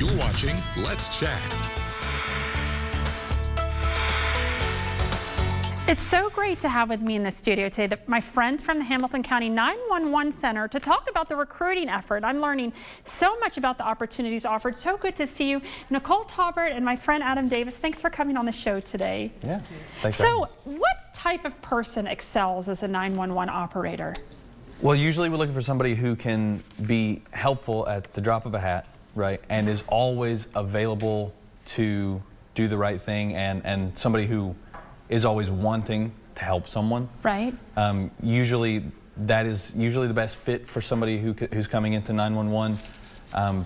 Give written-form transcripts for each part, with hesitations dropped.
You're watching Let's Chat. It's so great to have with me in the studio today my friends from the Hamilton County 911 Center to talk about the recruiting effort. I'm learning so much about the opportunities offered. So good to see you. Nicole Taubert and my friend Adam Davis, thanks for coming on the show today. Yeah, thanks. So what type of person excels as a 911 operator? Well, usually we're looking for somebody who can be helpful at the drop of a hat, right? And is always available to do the right thing, and somebody who is always wanting to help someone. Right. Usually that is usually the best fit for somebody who's coming into 911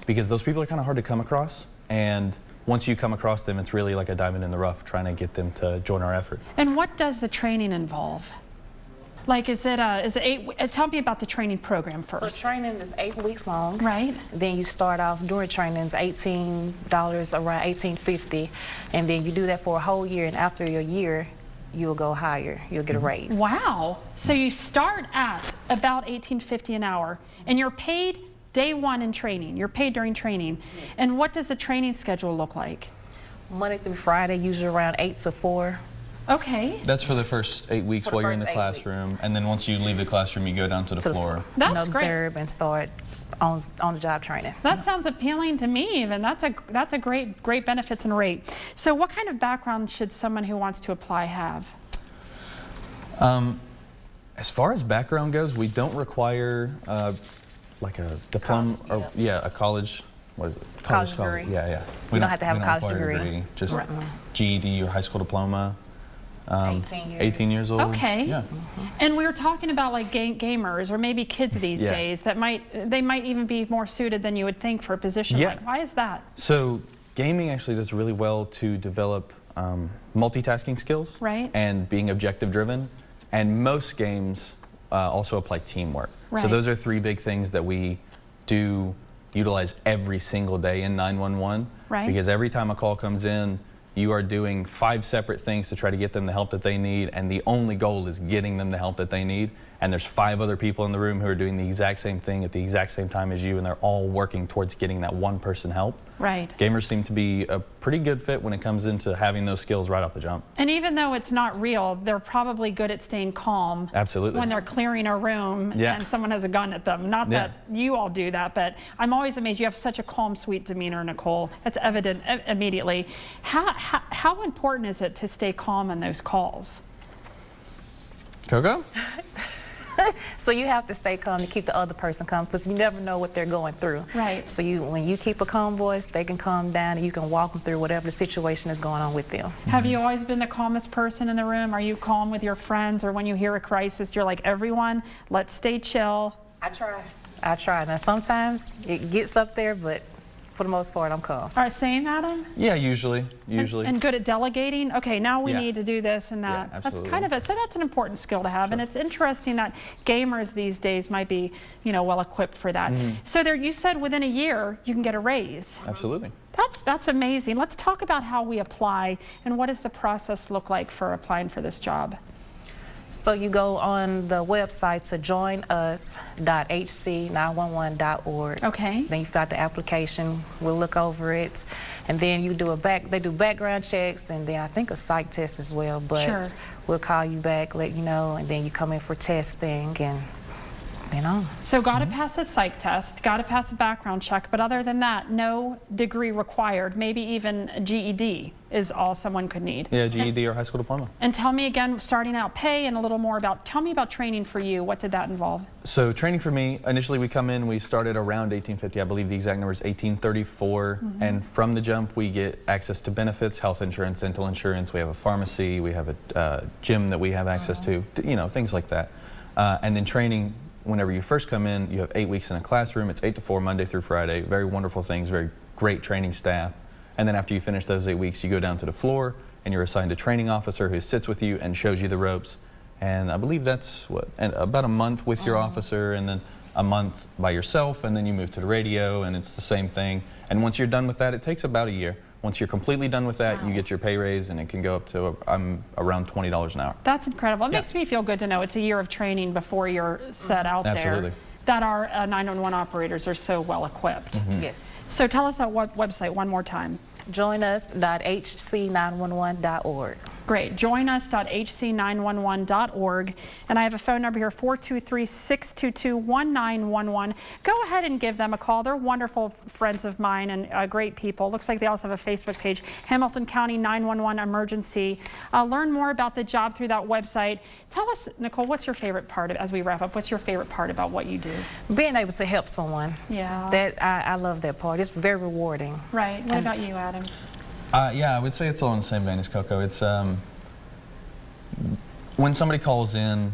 because those people are kind of hard to come across, and once you come across them, it's really like a diamond in the rough trying to get them to join our effort. And what does the training involve? Like, is it tell me about the training program first. So training is 8 weeks long. Right. Then you start off during training is $18, around $18.50, and then you do that for a whole year, and after your year, you'll go higher. You'll get a raise. Wow. So you start at about $18.50 an hour, and you're paid day one in training. You're paid during training. Yes. And what does the training schedule look like? Monday through Friday, usually around 8 to 4. Okay. That's for the first 8 weeks while you're in the classroom, and then once you leave the classroom, you go down to the floor. That's great. Observe and start on the job training. That sounds appealing to me even. That's a great benefits and rate. So what kind of background should someone who wants to apply have? As far as background goes, we don't require like a diploma or a college. What is it? College degree. Yeah. We don't have to have a college require degree. Just Right. GED or high school diploma. 18 years. 18 years old. Okay. Yeah. And we were talking about like gamers or maybe kids these days that might even be more suited than you would think for a position like. Why is that? So gaming actually does really well to develop multitasking skills, right, and being objective driven. And most games also apply teamwork. Right. So those are three big things that we do utilize every single day in 911. Right. Because every time a call comes in, you are doing 5 separate things to try to get them the help that they need, and the only goal is getting them the help that they need. And there's 5 other people in the room who are doing the exact same thing at the exact same time as you, and they're all working towards getting that one person help. Right. Gamers seem to be a pretty good fit when it comes into having those skills right off the jump. And even though it's not real, they're probably good at staying calm. Absolutely. When they're clearing a room and someone has a gun at them. Not that you all do that, but I'm always amazed. You have such a calm, sweet demeanor, Nicole. It's evident immediately. How important is it to stay calm in those calls? Coco? So you have to stay calm to keep the other person calm, because you never know what they're going through. Right. So when you keep a calm voice, they can calm down, and you can walk them through whatever the situation is going on with them. Have you always been the calmest person in the room? Are you calm with your friends, or when you hear a crisis, you're like, everyone, let's stay chill? I try. Now sometimes it gets up there, but for the most part, I'm calm. Are same, Adam? Yeah, usually. And good at delegating? Okay, now we need to do this and that. Yeah, that's kind of so that's an important skill to have. Sure. And it's interesting that gamers these days might be, well equipped for that. So there, you said within a year you can get a raise. Absolutely. That's amazing. Let's talk about how we apply and what does the process look like for applying for this job? So you go on the website to joinus.hc911.org. Okay. Then you fill out the application. We'll look over it, and then you do they do background checks, and then I think a psych test as well. But we'll call you back, let you know, and then you come in for testing and. So got to pass a psych test, got to pass a background check, but other than that, no degree required. Maybe even a GED is all someone could need. Yeah, GED or high school diploma. And tell me again, starting out pay and a little more tell me about training for you. What did that involve? So training for me, initially we come in, we started around $18.50. I believe the exact number is $18.34. And from the jump, we get access to benefits, health insurance, dental insurance. We have a pharmacy, we have a gym that we have access to, things like that. And then training, whenever you first come in, you have 8 weeks in a classroom. It's 8 to 4, Monday through Friday. Very wonderful things, very great training staff. And then after you finish those 8 weeks, you go down to the floor and you're assigned a training officer who sits with you and shows you the ropes. And I believe that's about a month with your officer, and then a month by yourself, and then you move to the radio, and it's the same thing. And once you're done with that, it takes about a year. Once you're completely done with that, you get your pay raise, and it can go up to around $20 an hour. That's incredible. It makes me feel good to know it's a year of training before you're set out there. Absolutely. That our 911 operators are so well equipped. Yes. So tell us that website one more time. joinus.hc911.org. Great. Joinus.hc911.org. And I have a phone number here, 423-622-1911. Go ahead and give them a call. They're wonderful friends of mine and great people. Looks like they also have a Facebook page, Hamilton County 911 Emergency. Learn more about the job through that website. Tell us, Nicole, what's your favorite part, as we wrap up, what's your favorite part about what you do? Being able to help someone. Yeah. I love that part. It's very rewarding. Right. What about you, Adam? Yeah, I would say it's all in the same vein as Coco. It's when somebody calls in,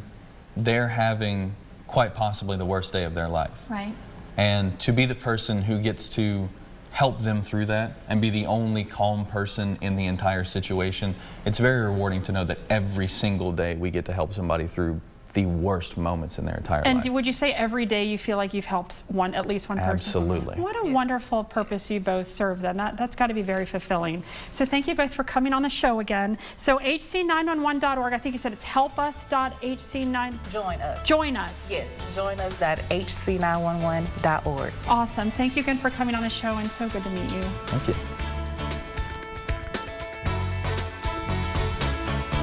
they're having quite possibly the worst day of their life. Right. And to be the person who gets to help them through that and be the only calm person in the entire situation, it's very rewarding to know that every single day we get to help somebody through the worst moments in their entire life. And would you say every day you feel like you've helped at least one person? Absolutely. What a wonderful purpose you both serve then. That's got to be very fulfilling. So thank you both for coming on the show again. So hc911.org, I think you said it's helpus.hc9. Join us. Join us. Yes, joinus.hc911.org. Awesome. Thank you again for coming on the show, and so good to meet you. Thank you.